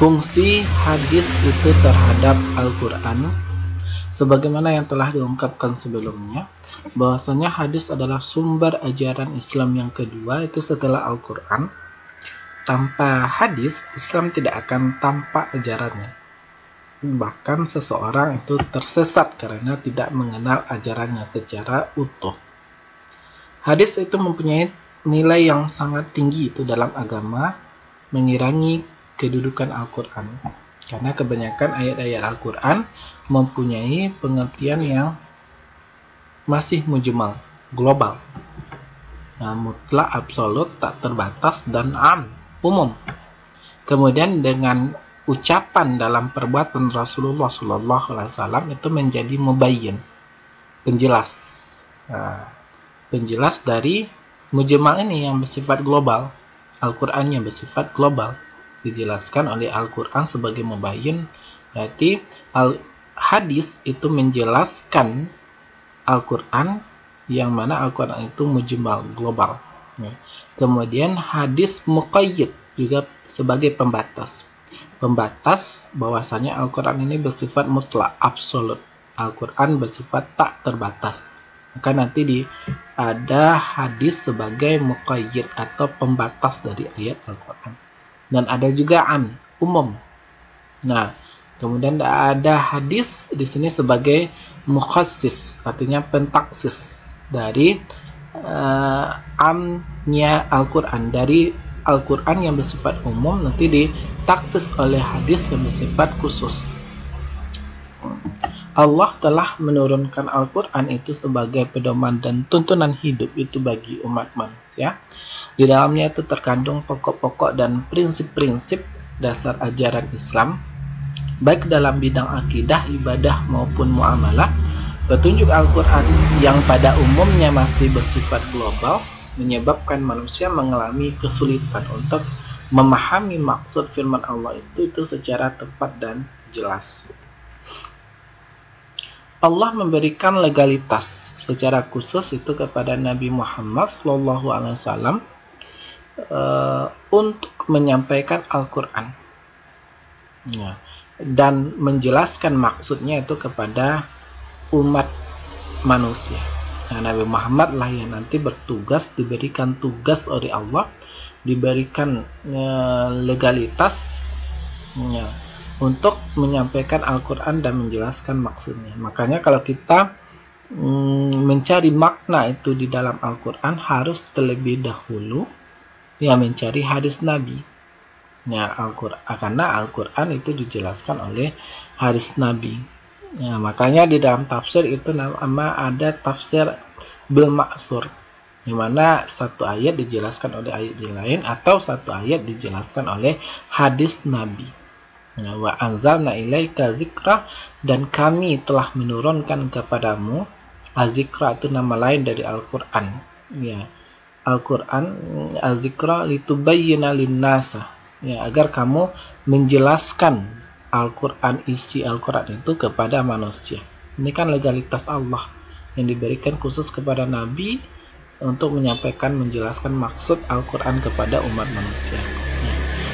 fungsi hadis itu terhadap Al-Quran, sebagaimana yang telah diungkapkan sebelumnya, bahwasanya hadis adalah sumber ajaran Islam yang kedua itu setelah Al-Quran. Tanpa hadis, Islam tidak akan tampak ajarannya. Bahkan seseorang itu tersesat karena tidak mengenal ajarannya secara utuh. Hadis itu mempunyai nilai yang sangat tinggi itu dalam agama, mengirangi kedudukan Al-Quran. Karena kebanyakan ayat-ayat Al-Quran mempunyai pengertian yang masih mujmal, global. Nah, mutlak, absolut, tak terbatas, dan umum. Kemudian dengan ucapan dalam perbuatan Rasulullah SAW itu menjadi mubayyin, penjelas. Nah, penjelas dari mujmal ini yang bersifat global. Al-Quran yang bersifat global dijelaskan oleh Al-Quran sebagai mubayyin. Berarti hadis itu menjelaskan Al-Quran, yang mana Al-Quran itu mujmal, global. Kemudian hadis muqayyid juga sebagai pembatas. Pembatas bahwasanya Al-Quran ini bersifat mutlak, absolut. Al-Quran bersifat tak terbatas. Maka nanti ada hadis sebagai muqayyid atau pembatas dari ayat Al-Quran. Dan ada juga umum. Nah, kemudian ada hadis di sini sebagai mukhassis, artinya pentaksis dari amnya Al-Quran. Dari Al-Quran yang bersifat umum nanti ditaksis oleh hadis yang bersifat khusus. Allah telah menurunkan Al-Quran itu sebagai pedoman dan tuntunan hidup itu bagi umat manusia. Di dalamnya itu terkandung pokok-pokok dan prinsip-prinsip dasar ajaran Islam, baik dalam bidang akidah, ibadah maupun muamalah. Petunjuk Al-Quran yang pada umumnya masih bersifat global menyebabkan manusia mengalami kesulitan untuk memahami maksud firman Allah itu secara tepat dan jelas. Allah memberikan legalitas secara khusus itu kepada Nabi Muhammad SAW untuk menyampaikan Al-Quran, dan menjelaskan maksudnya itu kepada umat manusia. Nah, Nabi Muhammad lah yang nanti bertugas, diberikan tugas oleh Allah, diberikan legalitas untuk menyampaikan Al-Quran dan menjelaskan maksudnya. Makanya kalau kita mencari makna itu di dalam Al-Quran, harus terlebih dahulu mencari hadis Nabi. Karena Al-Quran itu dijelaskan oleh hadis Nabi. Makanya di dalam tafsir itu ada tafsir bil ma'sur, di mana satu ayat dijelaskan oleh ayat yang lain, atau satu ayat dijelaskan oleh hadis Nabi. Wa anzalna ilaika zikra, dan kami telah menurunkan kepadamu. Az-zikra itu nama lain dari Al-Quran. Al-Quran az-zikra litubayyina lin-nasa, agar kamu menjelaskan Al-Quran, isi Al-Quran itu kepada manusia. Ini kan legalitas Allah yang diberikan khusus kepada Nabi untuk menyampaikan, menjelaskan maksud Al-Quran kepada umat manusia.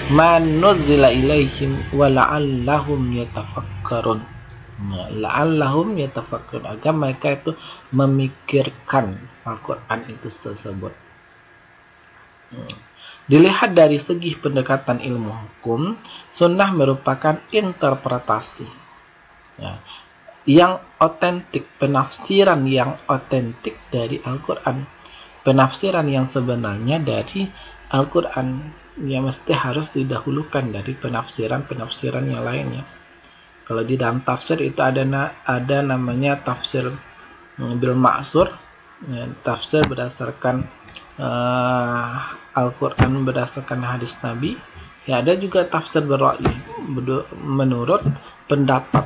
Man nuzzila ilaihim wa la'allahum yatafakkarun. La'allahum yatafakkarun, agar mereka itu memikirkan Al-Quran itu tersebut. Dilihat dari segi pendekatan ilmu hukum, sunnah merupakan interpretasi yang otentik, penafsiran yang otentik dari Al-Quran, penafsiran yang sebenarnya dari Al-Quran, yang mesti harus didahulukan dari penafsiran-penafsiran yang lainnya. Kalau di dalam tafsir itu ada namanya tafsir bil ma'sur, tafsir berdasarkan Al-Quran berdasarkan hadis Nabi. Ada juga tafsir berra'yi, menurut pendapat.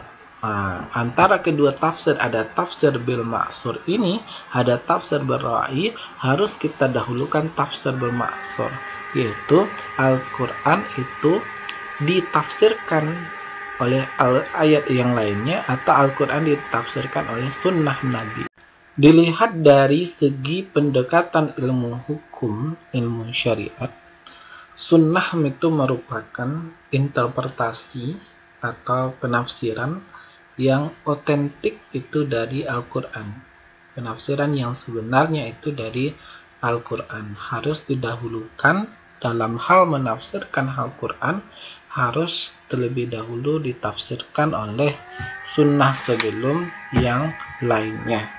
Antara kedua tafsir, ada tafsir bil ma'sur ini, ada tafsir berra'yi, harus kita dahulukan tafsir bil ma'sur, yaitu Al-Quran itu ditafsirkan oleh ayat yang lainnya, atau Al-Quran ditafsirkan oleh sunnah Nabi. Dilihat dari segi pendekatan ilmu hukum, ilmu syariat, Sunnah itu merupakan interpretasi atau penafsiran yang otentik itu dari Al-Quran. Penafsiran yang sebenarnya itu dari Al-Quran. Harus didahulukan dalam hal menafsirkan Al-Quran, harus terlebih dahulu ditafsirkan oleh sunnah sebelum yang lainnya.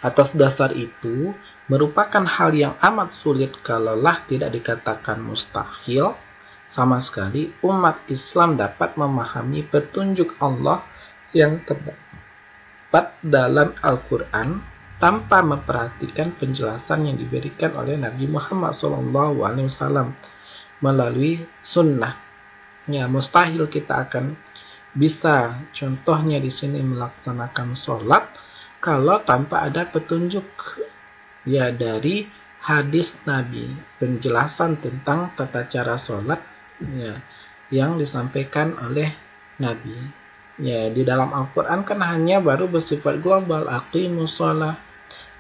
Atas dasar itu, merupakan hal yang amat sulit kalaulah tidak dikatakan mustahil sama sekali umat Islam dapat memahami petunjuk Allah yang terdapat dalam Al-Quran tanpa memperhatikan penjelasan yang diberikan oleh Nabi Muhammad SAW melalui sunnah. Ya, mustahil kita akan bisa, contohnya di sini, melaksanakan sholat kalau tanpa ada petunjuk ya dari hadis Nabi, penjelasan tentang tata cara sholat ya, yang disampaikan oleh Nabi. Ya, di dalam Al-Quran kan hanya baru bersifat global, aqimus shalah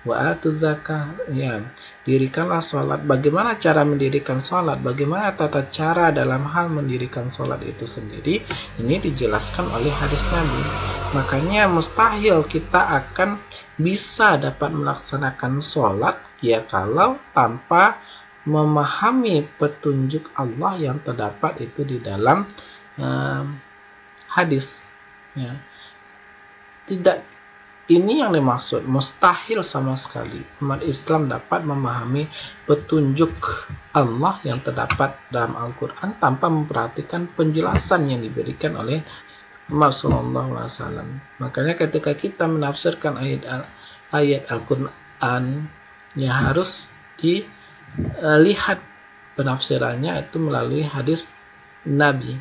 wa atuz zakah, ya, dirikanlah sholat. Bagaimana cara mendirikan sholat, bagaimana tata cara dalam hal mendirikan sholat itu sendiri, ini dijelaskan oleh hadis Nabi. Makanya mustahil kita akan bisa dapat melaksanakan sholat ya kalau tanpa memahami petunjuk Allah yang terdapat itu di dalam hadis ya. Tidak, ini yang dimaksud mustahil sama sekali umat Islam dapat memahami petunjuk Allah yang terdapat dalam Al-Quran tanpa memperhatikan penjelasan yang diberikan oleh Muhammad SAW. Makanya ketika kita menafsirkan ayat Al-Quran ya harus dilihat penafsirannya itu melalui hadis Nabi.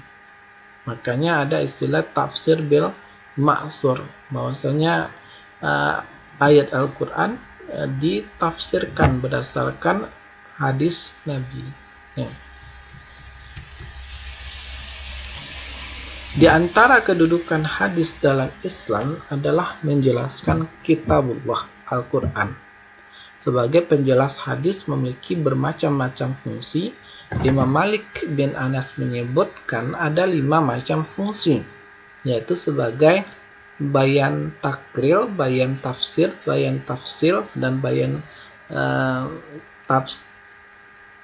Makanya ada istilah tafsir bil ma'sur, bahwasanya ayat Al-Quran ditafsirkan berdasarkan hadis Nabi ya. Di antara kedudukan hadis dalam Islam adalah menjelaskan kitabullah Al-Quran. Sebagai penjelas hadis memiliki bermacam-macam fungsi. Imam Malik bin Anas menyebutkan ada 5 macam fungsi, yaitu sebagai bayan takril, bayan tafsir, bayan tafsil, dan bayan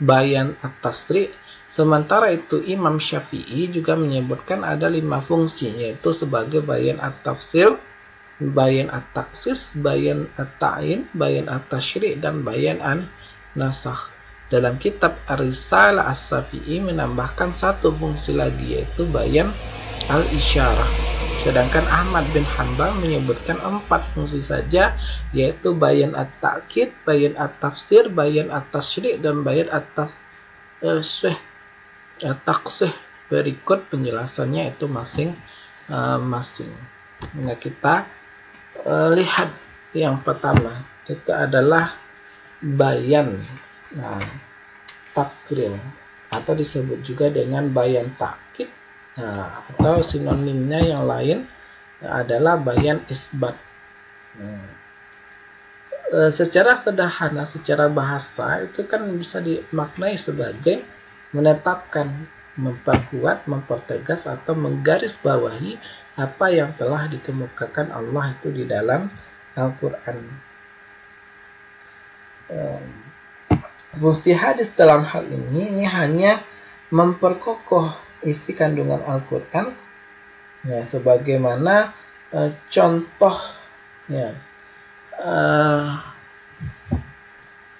bayan at-tasri'. Sementara itu Imam Syafi'i juga menyebutkan ada 5 fungsi, yaitu sebagai bayan at-tafsir, bayan at-taksis, bayan at-ta'in, bayan at-tashri', dan bayan an-nasakh. Dalam kitab Ar-Risalah As-Syafi'i menambahkan 1 fungsi lagi, yaitu bayan al-isyarah. Sedangkan Ahmad bin Hanbal menyebutkan 4 fungsi saja, yaitu bayan at-ta'kid, bayan at-tafsir, bayan at-tashri', dan bayan at-taksih. Berikut penjelasannya itu masing-masing. Nah, kita lihat yang pertama itu adalah bayan takril, atau disebut juga dengan bayan ta'kid, atau sinonimnya yang lain adalah bayan isbat. Secara sederhana, secara bahasa itu kan bisa dimaknai sebagai menetapkan, memperkuat, mempertegas, atau menggarisbawahi apa yang telah dikemukakan Allah itu di dalam Al-Quran. Fungsi hadis dalam hal ini hanya memperkokoh isi kandungan Al-Quran ya, sebagaimana contoh ya,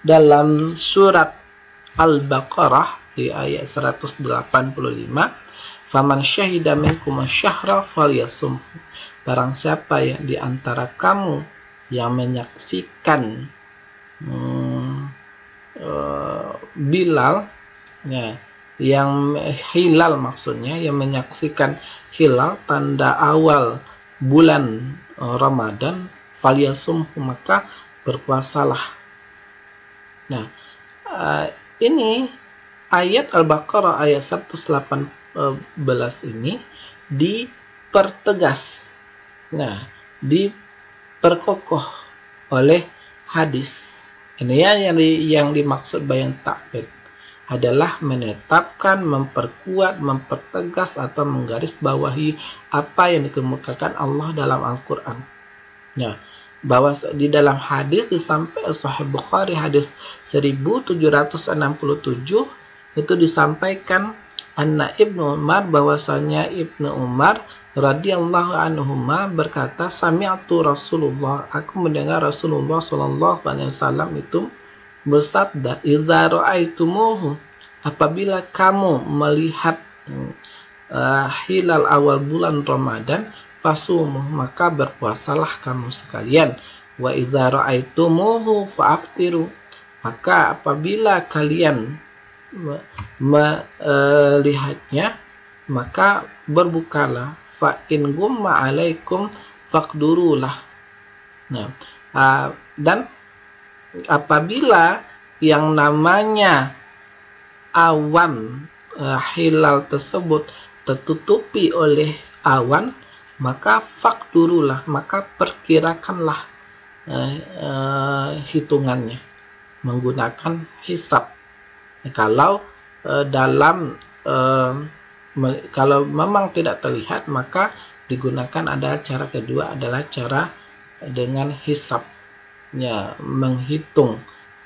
dalam surat Al-Baqarah di ayat 185, faman syahida minkum asyhra falyasum, barang siapa yang di antara kamu yang menyaksikan Bilal ya, yang hilal, maksudnya yang menyaksikan hilal, tanda awal bulan Ramadan, falyasum, maka berpuasalah. Nah, ini ayat Al-Baqarah ayat 118 ini dipertegas, nah, diperkokoh oleh hadis. Ini ya yang dimaksud bayan ta'kid. adalah menetapkan, memperkuat, mempertegas atau menggarisbawahi apa yang dikemukakan Allah dalam Al-Quran. Ya, bahwa di dalam hadis disampaikan Sahih Bukhari hadis 1767 itu disampaikan anna Ibnu Umar, bahwasanya Ibnu Umar radhiyallahu anhuma berkata, sami'tu Rasulullah, aku mendengar Rasulullah sallallahu alaihi wasallam itu bersabda, idza ra'aitumuhu, apabila kamu melihat hilal awal bulan Ramadan, fasumuh, maka berpuasalah kamu sekalian. Wa idza ra'aitumuhu fa'aftiru, maka apabila kalian melihatnya, maka berbukalah. Fa in gumma alaikum faqdurulah. Nah, dan apabila yang namanya awan hilal tersebut tertutupi oleh awan, maka fakdurulah, maka perkirakanlah hitungannya menggunakan hisab. Kalau kalau memang tidak terlihat, maka digunakan adalah cara kedua, adalah cara dengan hisab, ya, menghitung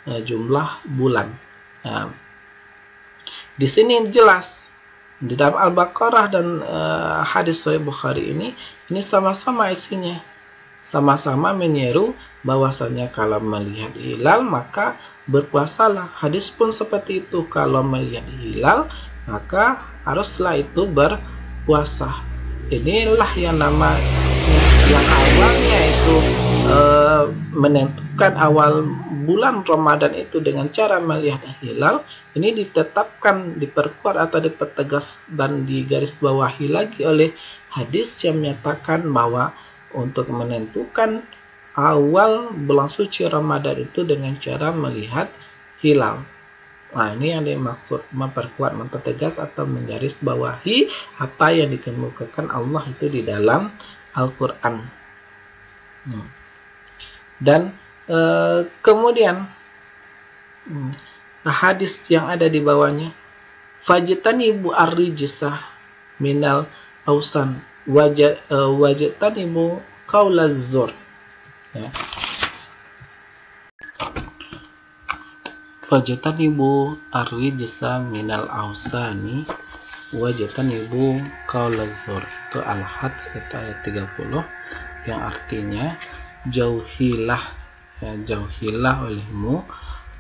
jumlah bulan. Nah, di sini jelas di dalam Al-Baqarah dan hadis Sahih Bukhari ini sama-sama isinya, sama-sama menyeru bahwasanya kalau melihat hilal maka berpuasalah. Hadis pun seperti itu, kalau melihat hilal maka haruslah itu berpuasa. Inilah yang namanya, yang awalnya itu menentukan awal bulan Ramadan itu dengan cara melihat hilal. Ini ditetapkan, diperkuat atau dipertegas dan digarisbawahi lagi oleh hadis yang menyatakan bahwa untuk menentukan awal bulan suci Ramadan itu dengan cara melihat hilal. Nah, ini yang dimaksud memperkuat, mempertegas atau menggarisbawahi apa yang dikemukakan Allah itu di dalam Al-Quran. Dan kemudian hadis yang ada di bawahnya, fajtanibu ar-rijsa minal ausan wajtanibu qaulaz zur. Ya. Fajtanibu ar-rijsa minal ausani wajtanibu qaulaz zur. Itu Al-Hajj ayat 30, yang artinya jauhilah olehmu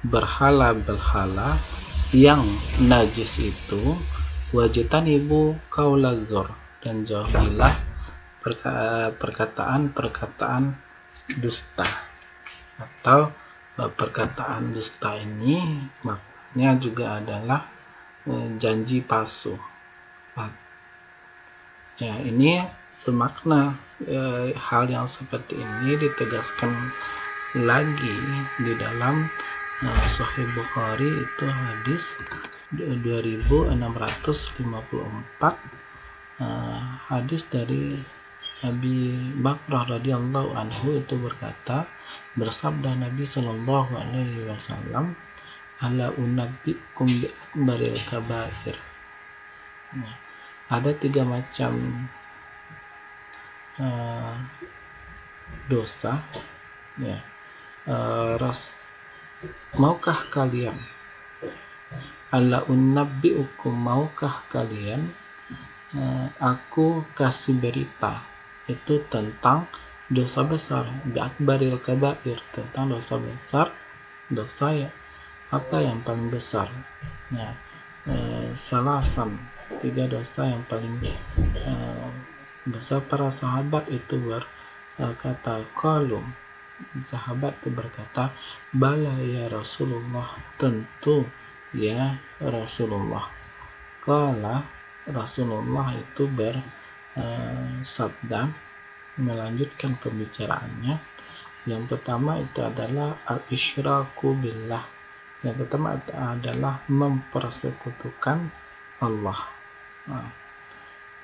berhala-berhala yang najis itu, wajtanibu qaulaz zur, dan jauhilah perkataan-perkataan dusta. Atau perkataan dusta ini maknanya juga adalah janji palsu. Ya, ini semakna hal yang seperti ini ditegaskan lagi di dalam Sahih Bukhari, itu hadis 2654, hadis dari Abi Bakrah radhiyallahu anhu itu berkata, bersabda Nabi sallallahu alaihi wasallam, ala unabbiukum bi akbaril kabair. Nah, ada 3 macam dosa, ya. Maukah kalian, ala unabbiukum, maukah kalian aku kasih berita itu tentang dosa besar, bi akbaril kabair, tentang dosa besar, dosa ya, apa yang paling besar. Nah, salasan, 3 dosa yang paling besar. Para sahabat itu berkata, qalu, sahabat itu berkata, bala ya Rasulullah, tentu ya Rasulullah. Qala, Rasulullah itu bersabda, melanjutkan pembicaraannya. Yang pertama itu adalah al-isyraku billah. Yang pertama adalah mempersekutukan Allah. Nah,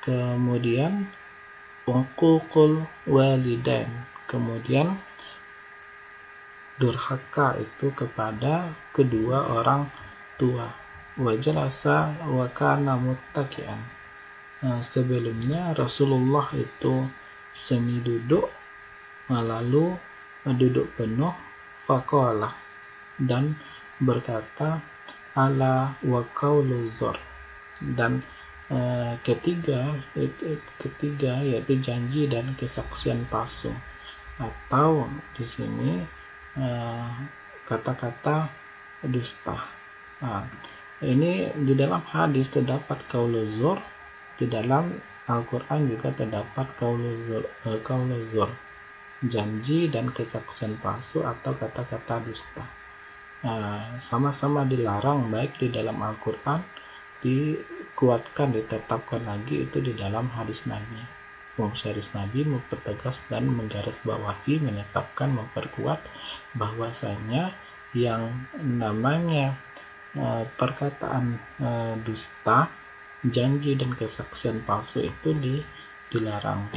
kemudian uququl walidain, kemudian durhaka itu kepada kedua orang tua. wa jalasa wa kana muttaki'an. Sebelumnya Rasulullah itu semi duduk, lalu duduk penuh, faqala, dan berkata, ala wa qaulu zur, dan ketiga yaitu janji dan kesaksian palsu, atau di sini kata-kata dusta. Ini di dalam hadis terdapat qaulu zur, di dalam Al-Quran juga terdapat qaulu zur, janji dan kesaksian palsu atau kata-kata dusta. Sama-sama dilarang, baik di dalam Al-Quran, dikuatkan, ditetapkan lagi itu di dalam hadis Nabi. Hadis Nabi mempertegas dan menggarisbawahi, menetapkan, memperkuat bahwasanya yang namanya perkataan dusta, janji dan kesaksian palsu itu dilarang.